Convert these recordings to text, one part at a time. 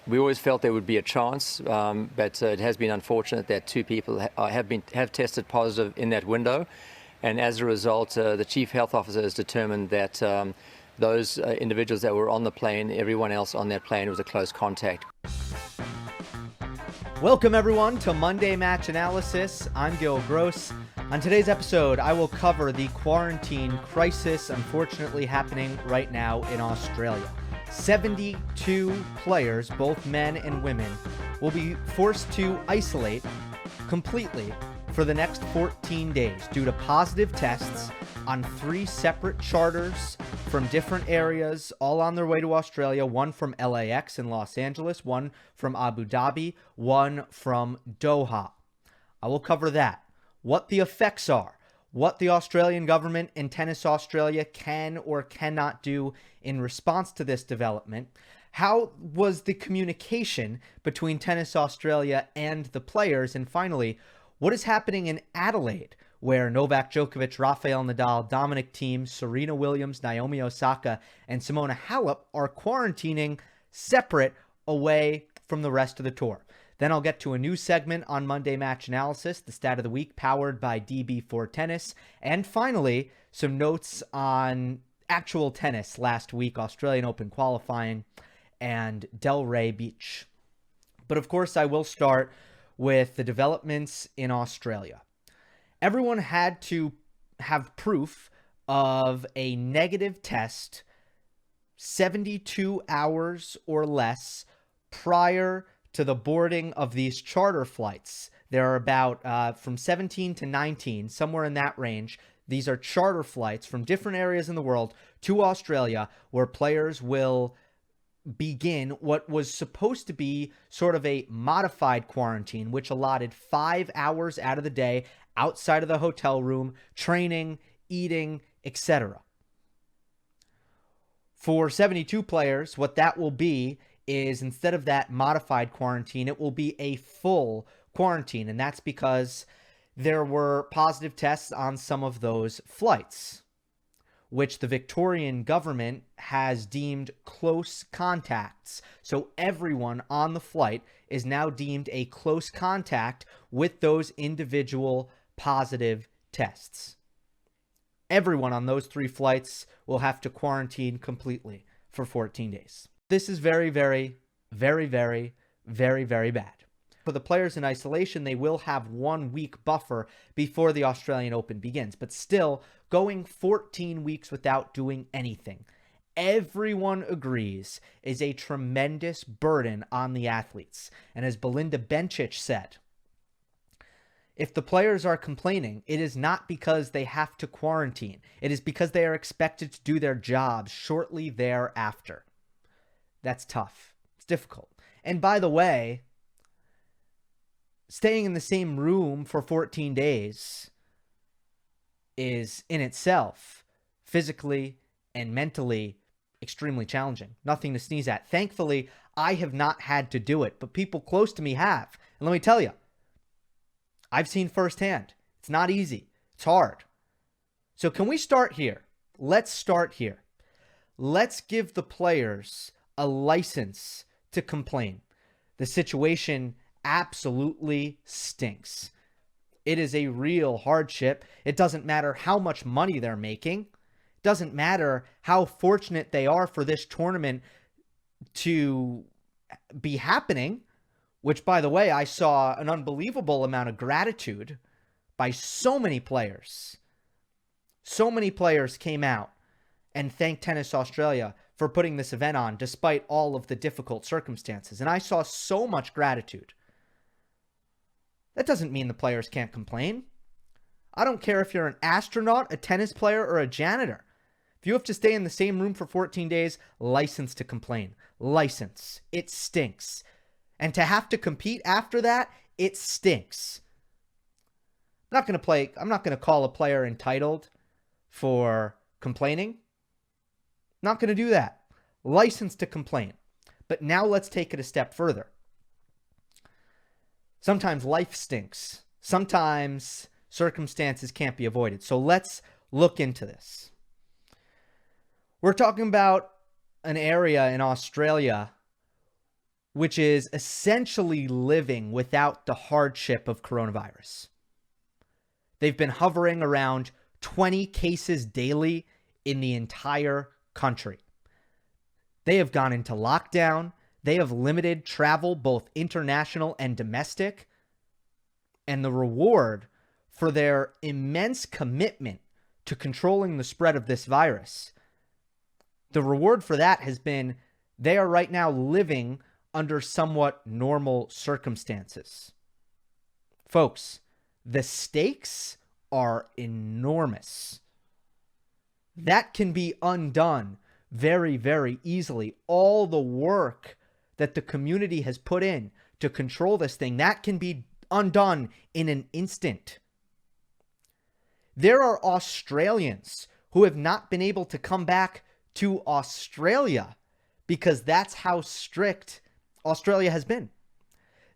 We always felt there would be a chance, but it has been unfortunate that two people have tested positive in that window, and as a result, the chief health officer has determined that those individuals that were on the plane, everyone else on that plane was a close contact. Welcome everyone to Monday Match Analysis. I'm Gill. On today's episode, I will cover the quarantine crisis unfortunately happening right now in Australia. 72 players, both men and women, will be forced to isolate completely for the next 14 days due to positive tests on 3 separate charters from different areas, all on their way to Australia. One from LAX in Los Angeles, one from Abu Dhabi, one from Doha. I will cover that, what the effects are, what the Australian government and Tennis Australia can or cannot do in response to this development. How was the communication between Tennis Australia and the players? And finally, what is happening in Adelaide, where Novak Djokovic, Rafael Nadal, Dominic Thiem, Serena Williams, Naoimi Osaka, and Simona Halep are quarantining separate away from the rest of the tour. Then I'll get to a new segment on Monday Match Analysis, the stat of the week powered by DB4 Tennis. And finally, some notes on actual tennis last week, Australian Open qualifying and Delray Beach. But of course, I will start with the developments in Australia. Everyone had to have proof of a negative test 72 hours or less prior to the boarding of these charter flights. There are about from 17 to 19, somewhere in that range. These are charter flights from different areas in the world to Australia where players will begin what was supposed to be sort of a modified quarantine, which allotted 5 hours out of the day outside of the hotel room, training, eating, etc. For 72 players, what that will be is, instead of that modified quarantine, it will be a full quarantine. And that's because there were positive tests on some of those flights, which the Victorian government has deemed close contacts. So everyone on the flight is now deemed a close contact with those individual positive tests. Everyone on those 3 flights will have to quarantine completely for 14 days. This is very, very, very, very, very, very bad. For the players in isolation, they will have 1 week buffer before the Australian Open begins, but still going 14 weeks without doing anything, everyone agrees, is a tremendous burden on the athletes. And as Belinda Bencic said, if the players are complaining, it is not because they have to quarantine. It is because they are expected to do their jobs shortly thereafter. That's tough. It's difficult. And by the way, staying in the same room for 14 days is in itself physically and mentally extremely challenging. Nothing to sneeze at. Thankfully, I have not had to do it, but people close to me have. And let me tell you, I've seen firsthand. It's not easy. It's hard. So can we start here? Let's start here. Let's give the players a license to complain. The situation absolutely stinks. It is a real hardship. It doesn't matter how much money they're making. It doesn't matter how fortunate they are for this tournament to be happening, which, by the way, I saw an unbelievable amount of gratitude by so many players. So many players came out and thanked Tennis Australia for putting this event on despite all of the difficult circumstances. And I saw so much gratitude. That doesn't mean the players can't complain. I don't care if you're an astronaut, a tennis player, or a janitor. If you have to stay in the same room for 14 days, license to complain. License. It stinks. And to have to compete after that, it stinks. I'm not going to call a player entitled for complaining. Not going to do that. License to complain. But now let's take it a step further. Sometimes life stinks. Sometimes circumstances can't be avoided. So let's look into this. We're talking about an area in Australia which is essentially living without the hardship of coronavirus. They've been hovering around 20 cases daily in the entire country. They have gone into lockdown. They have limited travel, both international and domestic. And the reward for their immense commitment to controlling the spread of this virus, the reward for that has been they are right now living under somewhat normal circumstances. Folks, the stakes are enormous. That can be undone very, very easily. All the work that the community has put in to control this thing, that can be undone in an instant. There are Australians who have not been able to come back to Australia because that's how strict Australia has been.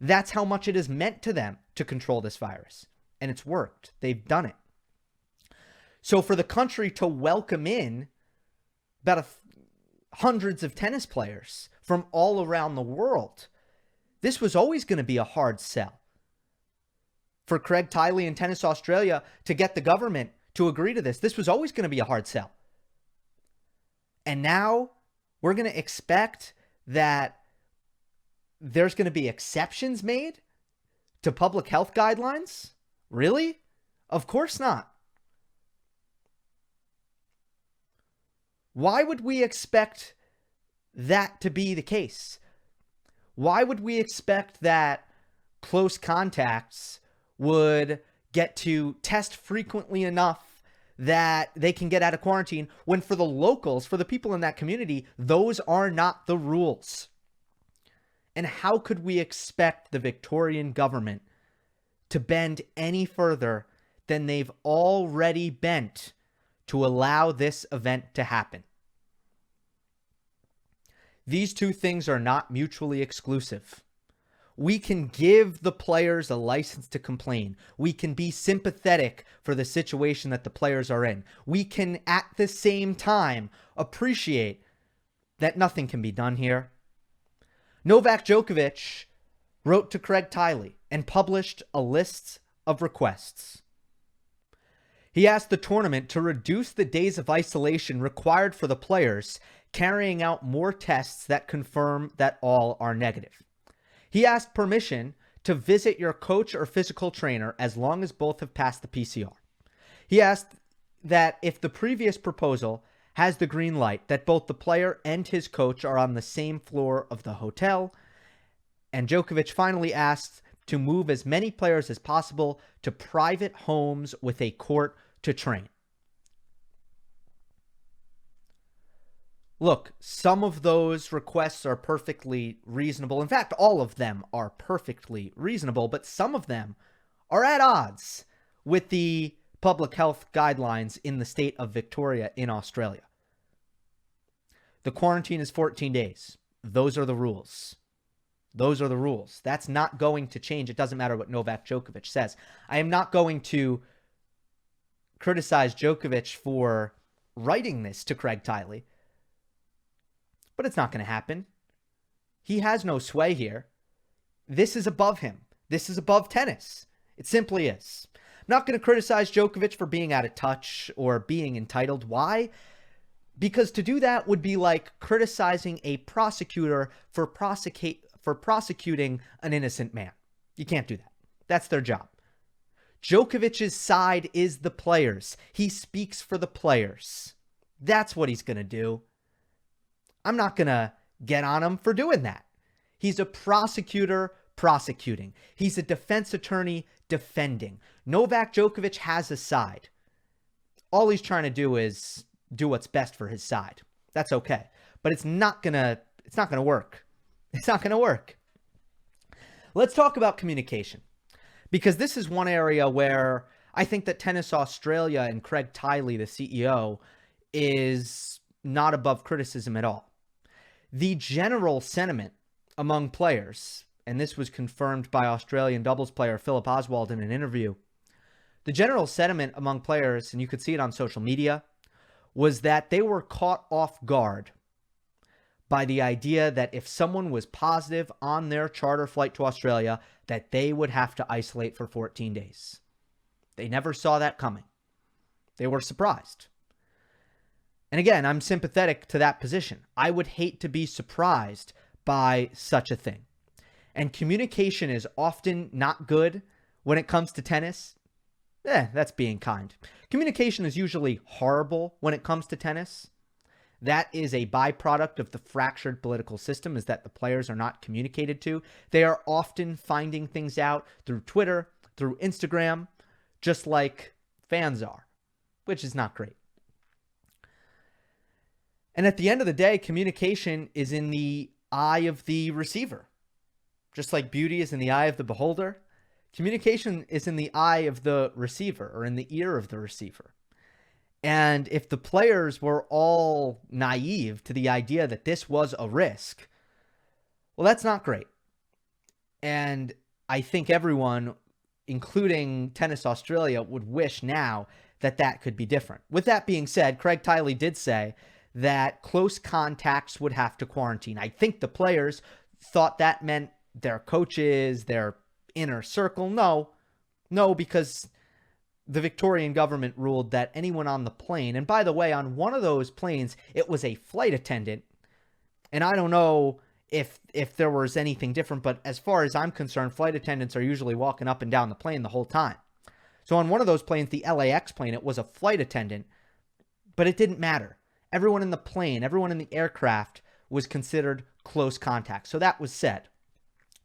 That's how much it has meant to them to control this virus. And it's worked. They've done it. So for the country to welcome in about hundreds of tennis players from all around the world, this was always going to be a hard sell. For Craig Tiley and Tennis Australia to get the government to agree to this was always going to be a hard sell. And now we're going to expect that there's going to be exceptions made to public health guidelines? Really? Of course not. Why would we expect that to be the case? Why would we expect that close contacts would get to test frequently enough that they can get out of quarantine when for the locals, for the people in that community, those are not the rules? And how could we expect the Victorian government to bend any further than they've already bent to allow this event to happen? These two things are not mutually exclusive. We can give the players a license to complain. We can be sympathetic for the situation that the players are in. We can, at the same time, appreciate that nothing can be done here. Novak Djokovic wrote to Craig Tiley and published a list of requests. He asked the tournament to reduce the days of isolation required for the players, carrying out more tests that confirm that all are negative. He asked permission to visit your coach or physical trainer as long as both have passed the PCR. He asked that if the previous proposal has the green light, that both the player and his coach are on the same floor of the hotel. And Djokovic finally asked to move as many players as possible to private homes with a court to train. Look, some of those requests are perfectly reasonable. In fact, all of them are perfectly reasonable, but some of them are at odds with the public health guidelines in the state of Victoria in Australia. The quarantine is 14 days. Those are the rules. Those are the rules. That's not going to change. It doesn't matter what Novak Djokovic says. I am not going to criticize Djokovic for writing this to Craig Tiley, but it's not going to happen. He has no sway here. This is above him. This is above tennis. It simply is. I'm not going to criticize Djokovic for being out of touch or being entitled. Why? Because to do that would be like criticizing a prosecutor for prosecuting an innocent man. You can't do that. That's their job. Djokovic's side is the players. He speaks for the players. That's what he's going to do. I'm not going to get on him for doing that. He's a prosecutor prosecuting. He's a defense attorney defending. Novak Djokovic has a side. All he's trying to do is do what's best for his side. That's okay. But it's not going to work. It's not going to work. Let's talk about communication, because this is one area where I think that Tennis Australia and Craig Tiley, the CEO, is not above criticism at all. The general sentiment among players, and this was confirmed by Australian doubles player Philip Oswald in an interview, the general sentiment among players, and you could see it on social media, was that they were caught off guard by the idea that if someone was positive on their charter flight to Australia, that they would have to isolate for 14 days. They never saw that coming. They were surprised. And again, I'm sympathetic to that position. I would hate to be surprised by such a thing. And communication is often not good when it comes to tennis. That's being kind. Communication is usually horrible when it comes to tennis. That is a byproduct of the fractured political system, is that the players are not communicated to. They are often finding things out through Twitter, through Instagram, just like fans are, which is not great. And at the end of the day, communication is in the eye of the receiver. Just like beauty is in the eye of the beholder, communication is in the eye of the receiver, or in the ear of the receiver. And if the players were all naive to the idea that this was a risk, well, that's not great. And I think everyone, including Tennis Australia, would wish now that that could be different. With that being said, Craig Tiley did say that close contacts would have to quarantine. I think the players thought that meant their coaches, their inner circle. No, because the Victorian government ruled that anyone on the plane, and by the way, on one of those planes, it was a flight attendant, and I don't know if there was anything different, but as far as I'm concerned, flight attendants are usually walking up and down the plane the whole time. So on one of those planes, the LAX plane, it was a flight attendant, but it didn't matter. Everyone in the plane, everyone in the aircraft was considered close contact. So that was said.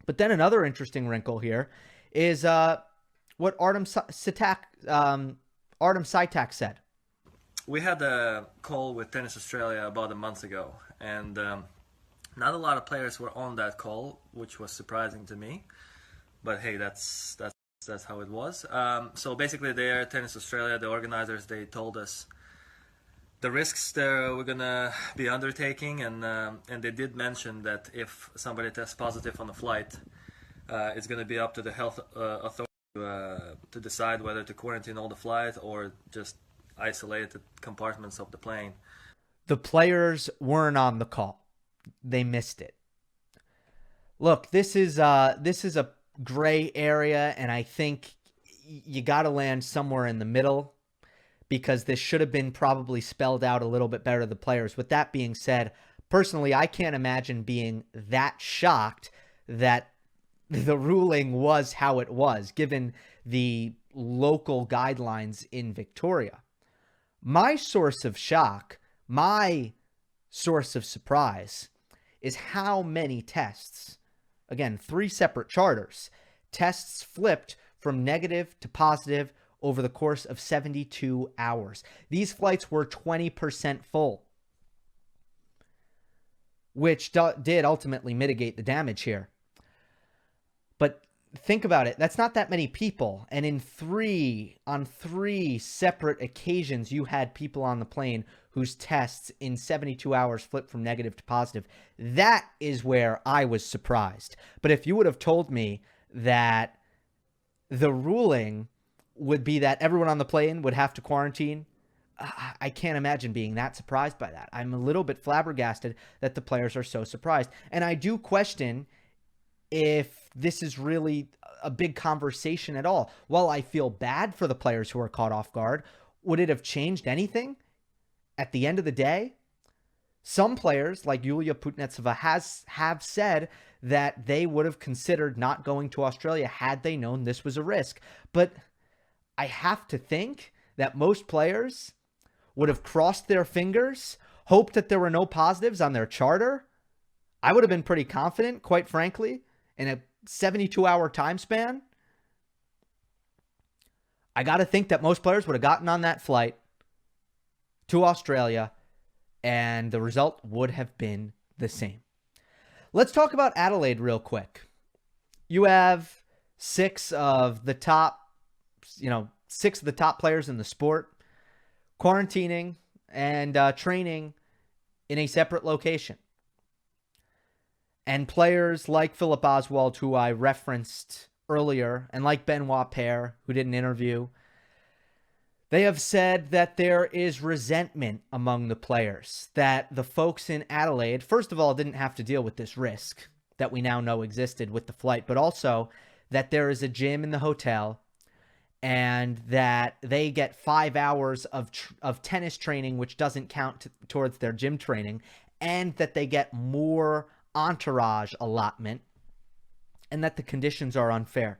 But then another interesting wrinkle here is what Artem Saitak said. We had a call with Tennis Australia about a month ago, and not a lot of players were on that call, which was surprising to me. But hey, that's how it was. So basically, there, Tennis Australia, the organizers, they told us the risks we're gonna be undertaking, and they did mention that if somebody tests positive on the flight, it's gonna be up to the health authority to decide whether to quarantine all the flight or just isolate the compartments of the plane. The players weren't on the call. They missed it. Look, this is a gray area, and I think you got to land somewhere in the middle, because this should have been probably spelled out a little bit better to the players. With that being said, personally, I can't imagine being that shocked that the ruling was how it was, given the local guidelines in Victoria. My source of shock, my source of surprise, is how many tests, again, 3 separate charters, tests flipped from negative to positive over the course of 72 hours. These flights were 20% full, which did ultimately mitigate the damage here. But think about it. That's not that many people. And on three separate occasions, you had people on the plane whose tests in 72 hours flipped from negative to positive. That is where I was surprised. But if you would have told me that the ruling would be that everyone on the plane would have to quarantine, I can't imagine being that surprised by that. I'm a little bit flabbergasted that the players are so surprised. And I do question if this is really a big conversation at all. While I feel bad for the players who are caught off guard, would it have changed anything at the end of the day? Some players, like Yulia Putnetsova, have said that they would have considered not going to Australia had they known this was a risk. But I have to think that most players would have crossed their fingers, hoped that there were no positives on their charter. I would have been pretty confident, quite frankly, in a 72-hour time span. I got to think that most players would have gotten on that flight to Australia, and the result would have been the same. Let's talk about Adelaide real quick. You have six of the top players in the sport quarantining and training in a separate location. And players like Philip Oswald, who I referenced earlier, and like Benoit Paire, who did an interview, They have said that there is resentment among the players, that the folks in Adelaide, first of all, didn't have to deal with this risk that we now know existed with the flight, but also that there is a gym in the hotel and that they get 5 hours of tennis training, which doesn't count towards their gym training, and that they get more entourage allotment, and that the conditions are unfair.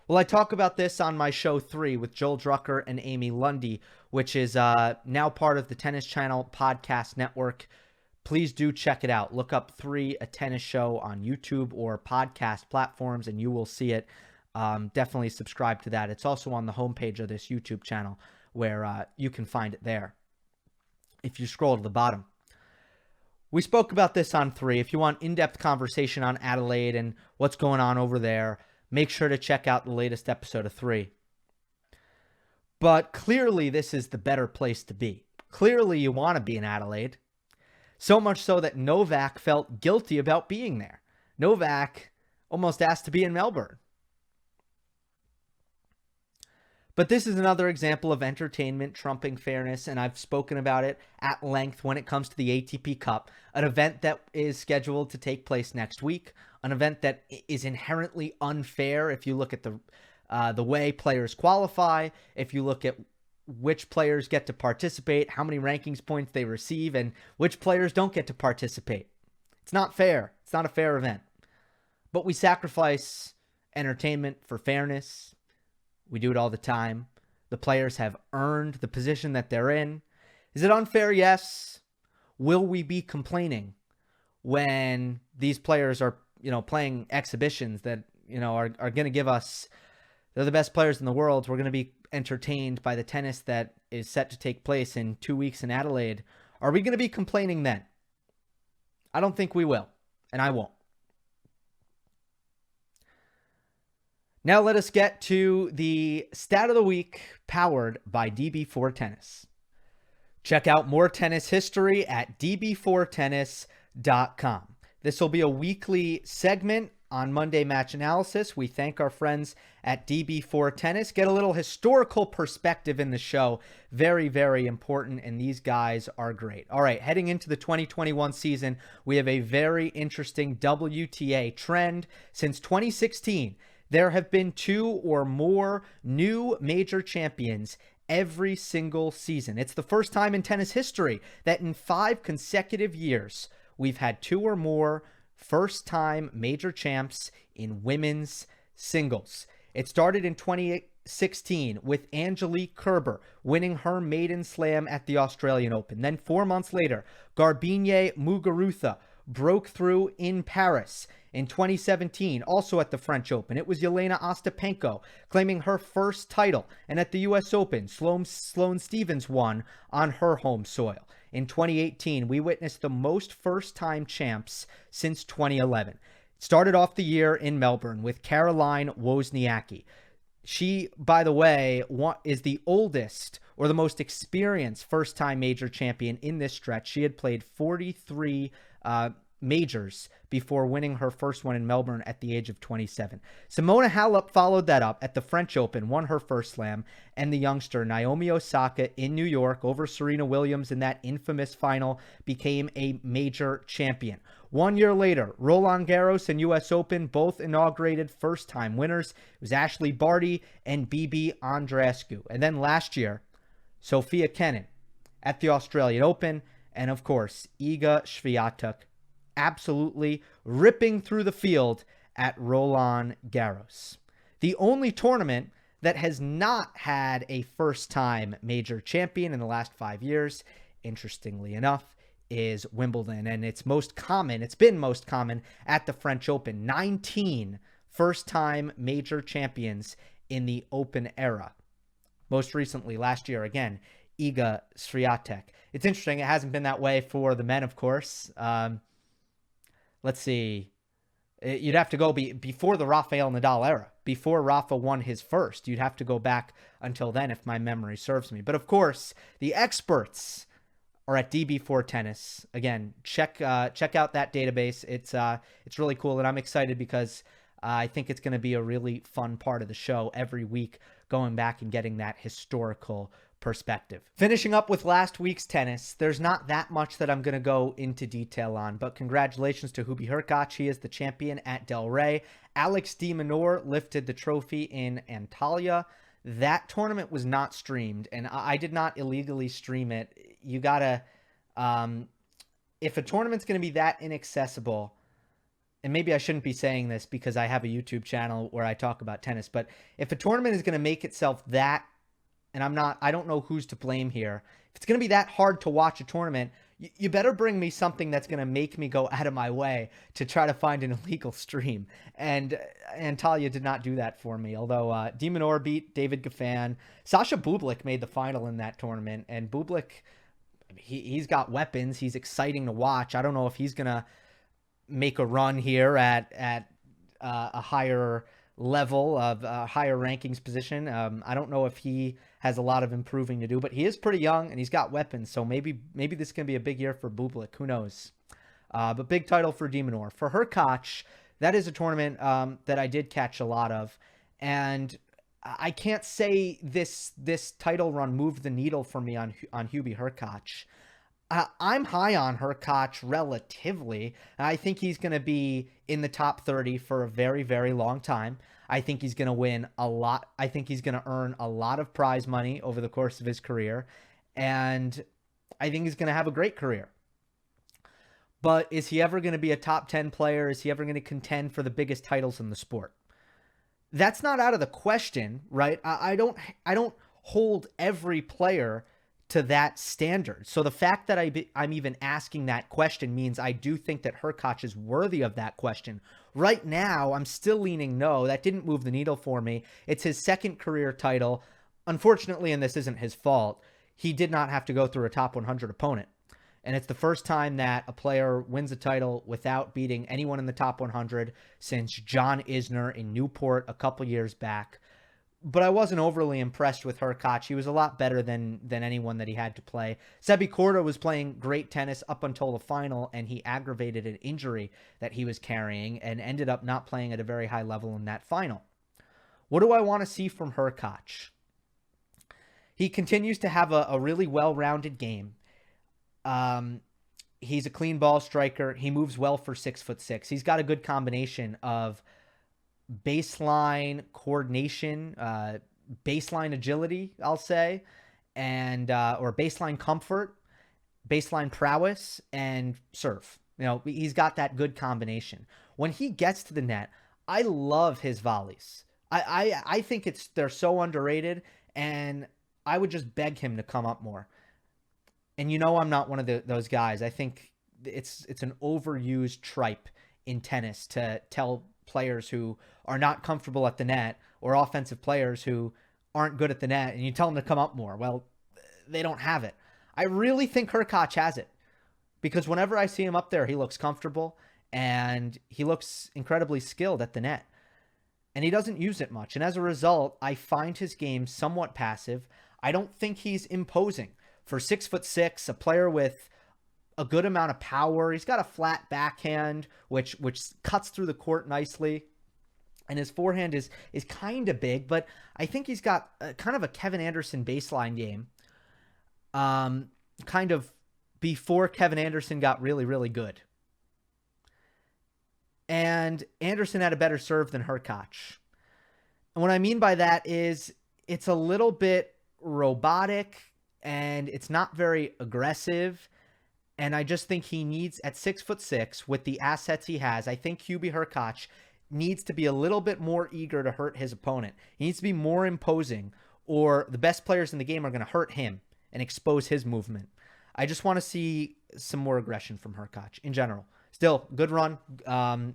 Well, I talk about this on my show 3 with Joel Drucker and Amy Lundy, which is now part of the Tennis Channel podcast network. Please do check it out. Look up 3, a tennis show on YouTube or podcast platforms, and you will see it. Definitely subscribe to that. It's also on the homepage of this YouTube channel where you can find it there if you scroll to the bottom. We spoke about this on 3. If you want in-depth conversation on Adelaide and what's going on over there, make sure to check out the latest episode of 3. But clearly, this is the better place to be. Clearly, you want to be in Adelaide. So much so that Novak felt guilty about being there. Novak almost asked to be in Melbourne. But this is another example of entertainment trumping fairness, and I've spoken about it at length when it comes to the ATP Cup, an event that is scheduled to take place next week, an event that is inherently unfair if you look at the way players qualify, if you look at which players get to participate, how many rankings points they receive, and which players don't get to participate. It's not fair. It's not a fair event. But we sacrifice entertainment for fairness. We do it all the time. The players have earned the position that they're in. Is it unfair? Yes. Will we be complaining when these players are, playing exhibitions that, are going to give us, they're the best players in the world. We're going to be entertained by the tennis that is set to take place in 2 weeks in Adelaide. Are we going to be complaining then? I don't think we will, and I won't. Now let us get to the stat of the week powered by DB4 Tennis. Check out more tennis history at db4tennis.com. This will be a weekly segment on Monday Match Analysis. We thank our friends at DB4 Tennis. Get a little historical perspective in the show. Very, very important, and these guys are great. All right, heading into the 2021 season, we have a very interesting WTA trend. Since 2016, there have been 2 or more new major champions every single season. It's the first time in tennis history that in 5 consecutive years, we've had 2 or more first-time major champs in women's singles. It started in 2016 with Angelique Kerber winning her maiden slam at the Australian Open. Then 4 months later, Garbine Muguruza broke through in Paris. In 2017, also at the French Open, it was Yelena Ostapenko claiming her first title. And at the U.S. Open, Sloane Stephens won on her home soil. In 2018, we witnessed the most first-time champs since 2011. It started off the year in Melbourne with Caroline Wozniacki. She, by the way, is the oldest or the most experienced first-time major champion in this stretch. She had played 43 majors before winning her first one in Melbourne at the age of 27. Simona Halep followed that up at the French Open, won her first slam, and the youngster Naoimi Osaka in New York over Serena Williams in that infamous final became a major champion. 1 year later, Roland Garros and US Open both inaugurated first-time winners. It was Ashley Barty and Bibi Andreescu. And then last year, Sofia Kenin at the Australian Open, and of course, Iga Swiatek absolutely ripping through the field at Roland Garros. The only tournament that has not had a first-time major champion in the last 5 years, interestingly enough, is Wimbledon. And it's been most common at the French Open. 19 first-time major champions in the Open era. Most recently, last year, again, Iga Swiatek. It's interesting. It hasn't been that way for the men, of course. Let's see. You'd have to go before the Rafael Nadal era, before Rafa won his first. You'd have to go back until then, if my memory serves me. But of course, the experts are at DB4 Tennis. Again, check out that database. It's really cool, and I'm excited because I think it's going to be a really fun part of the show every week, going back and getting that historical perspective. Finishing up with last week's tennis, there's not that much that I'm going to go into detail on, but congratulations to Hubert Hurkacz. He is the champion at Delray. Alex de Minaur lifted the trophy in Antalya. That tournament was not streamed, and I did not illegally stream it. You gotta, if a tournament's going to be that inaccessible, and maybe I shouldn't be saying this because I have a YouTube channel where I talk about tennis, but if a tournament is going to make itself that, and I don't know who's to blame here, if it's going to be that hard to watch a tournament, you better bring me something that's going to make me go out of my way to try to find an illegal stream. And Antalya did not do that for me, although de Minaur beat David Goffin. Sasha Bublik made the final in that tournament, and Bublik, he's got weapons. He's exciting to watch. I don't know if he's going to make a run here at a higher level of higher rankings position. I don't know if he has a lot of improving to do, but he is pretty young and he's got weapons. So maybe this can be a big year for Bublik. Who knows? But big title for de Minaur. For Hurkacz, that is a tournament that I did catch a lot of, and I can't say this title run moved the needle for me on Hubert Hurkacz. I'm high on Hurkacz relatively. I think he's going to be in the top 30 for a very, very long time. I think he's going to win a lot. I think he's going to earn a lot of prize money over the course of his career. And I think he's going to have a great career. But is he ever going to be a top 10 player? Is he ever going to contend for the biggest titles in the sport? That's not out of the question, right? I don't hold every player to that standard. So the fact that I'm even asking that question means I do think that Hurkacz is worthy of that question. Right now, I'm still leaning no. That didn't move the needle for me. It's his second career title. Unfortunately, and this isn't his fault, he did not have to go through a top 100 opponent. And it's the first time that a player wins a title without beating anyone in the top 100 since John Isner in Newport a couple years back. But I wasn't overly impressed with Hurkacz. He was a lot better than anyone that he had to play. Sebi Korda was playing great tennis up until the final, and he aggravated an injury that he was carrying and ended up not playing at a very high level in that final. What do I want to see from Hurkacz? He continues to have a really well-rounded game. He's a clean ball striker. He moves well for 6'6". He's got a good combination of baseline coordination, baseline agility, I'll say, and or baseline comfort, baseline prowess, and serve. You know, he's got that good combination. When he gets to the net, I love his volleys. I think they're so underrated, and I would just beg him to come up more. And you know I'm not one of those guys. I think it's an overused tripe in tennis to tell players who are not comfortable at the net or offensive players who aren't good at the net, and you tell them to come up more. Well, they don't have it. I really think Hurkacz has it, because whenever I see him up there, he looks comfortable and he looks incredibly skilled at the net, and he doesn't use it much. And as a result, I find his game somewhat passive. I don't think he's imposing. For 6'6", a player with a good amount of power. He's got a flat backhand, which cuts through the court nicely. And his forehand is kind of big, but I think he's got kind of a Kevin Anderson baseline game. Kind of before Kevin Anderson got really, really good. And Anderson had a better serve than Hurkacz. And what I mean by that is it's a little bit robotic and it's not very aggressive. And I just think he needs, at 6'6", with the assets he has, I think Hubert Hurkacz needs to be a little bit more eager to hurt his opponent. He needs to be more imposing, or the best players in the game are going to hurt him and expose his movement. I just want to see some more aggression from Hurkacz in general. Still, good run.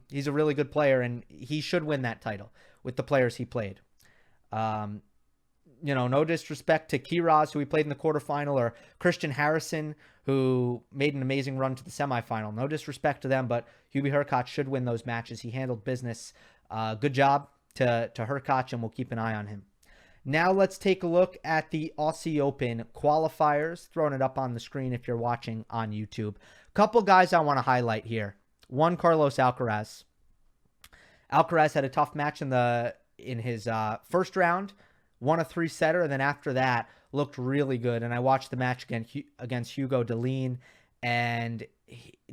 He's a really good player, and he should win that title with the players he played. No disrespect to Kiraz, who he played in the quarterfinal, or Christian Harrison, who made an amazing run to the semifinal. No disrespect to them, but Hubert Hurkacz should win those matches. He handled business. Good job to Hurkacz, and we'll keep an eye on him. Now let's take a look at the Aussie Open qualifiers. Throwing it up on the screen if you're watching on YouTube. Couple guys I want to highlight here. One, Carlos Alcaraz. Alcaraz had a tough match in his first round. Won a 3-setter, and then after that, looked really good. And I watched the match against Hugo Delin, and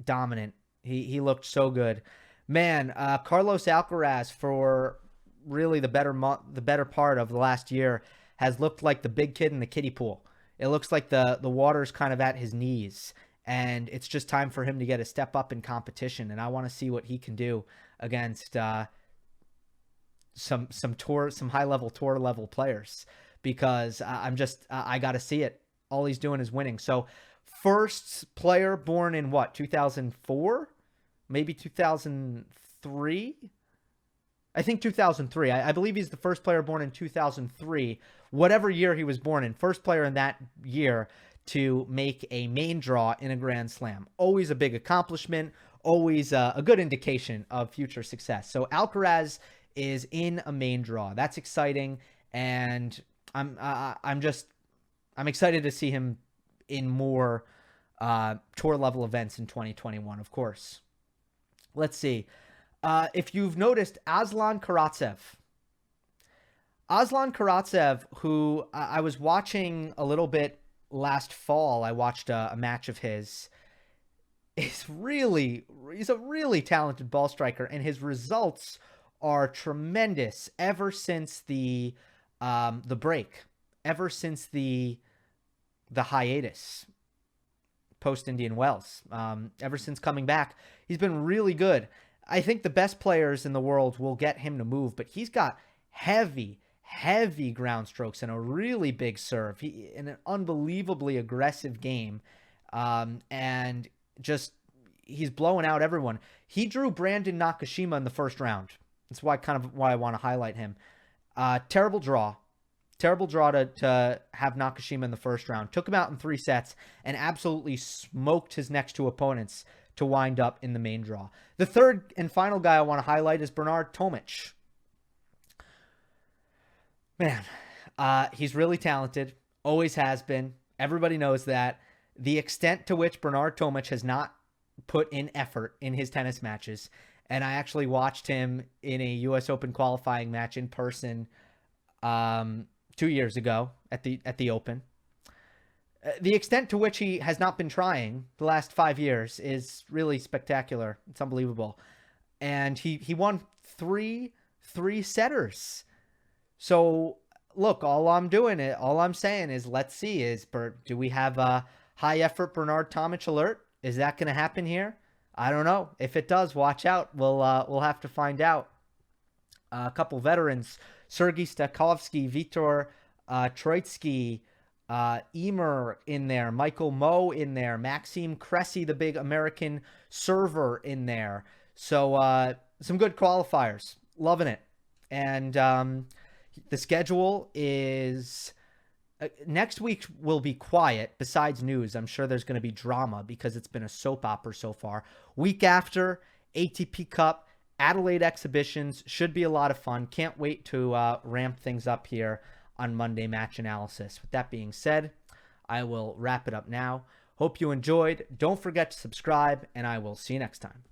dominant. He looked so good. Man, Carlos Alcaraz, for really the better part of the last year, has looked like the big kid in the kiddie pool. It looks like the water's kind of at his knees, and it's just time for him to get a step up in competition. And I want to see what he can do against some high level tour level players, because I got to see it. All he's doing is winning. So first player born in what, 2004, maybe 2003. I think 2003. I believe he's the first player born in 2003, whatever year he was born in. First player in that year to make a main draw in a Grand Slam. Always a big accomplishment, always a good indication of future success. So Alcaraz is in a main draw. That's exciting, and I'm excited to see him in more tour level events in 2021, of course. Let's see. If you've noticed, Aslan Karatsev, who I was watching a little bit last fall, I watched a match of his. He's a really talented ball striker, and his results are tremendous ever since the break, ever since the hiatus post Indian Wells. Ever since coming back, he's been really good. I think the best players in the world will get him to move, but he's got heavy ground strokes and a really big serve. In an unbelievably aggressive game, and just he's blowing out everyone. He drew Brandon Nakashima in the first round. That's why I want to highlight him. Terrible draw to have Nakashima in the first round. Took him out in 3 sets and absolutely smoked his next 2 opponents to wind up in the main draw. The third and final guy I want to highlight is Bernard Tomic. Man, he's really talented. Always has been. Everybody knows that. The extent to which Bernard Tomic has not put in effort in his tennis matches, and I actually watched him in a U.S. Open qualifying match in person 2 years ago at the Open. The extent to which he has not been trying the last 5 years is really spectacular. It's unbelievable. And he won 3 setters. So look, all I'm saying is, let's see, do we have a high effort Bernard Tomic alert? Is that going to happen here? I don't know. If it does, watch out. We'll have to find out. A couple veterans: Sergei Stakhovsky, Vitor Troitsky, Emer in there, Michael Moe in there, Maxime Cressy, the big American server, in there. So some good qualifiers. Loving it. And the schedule is next week will be quiet. Besides news, I'm sure there's going to be drama because it's been a soap opera so far. Week after, ATP Cup, Adelaide exhibitions, should be a lot of fun. Can't wait to ramp things up here on Monday Match Analysis. With that being said, I will wrap it up now. Hope you enjoyed. Don't forget to subscribe, and I will see you next time.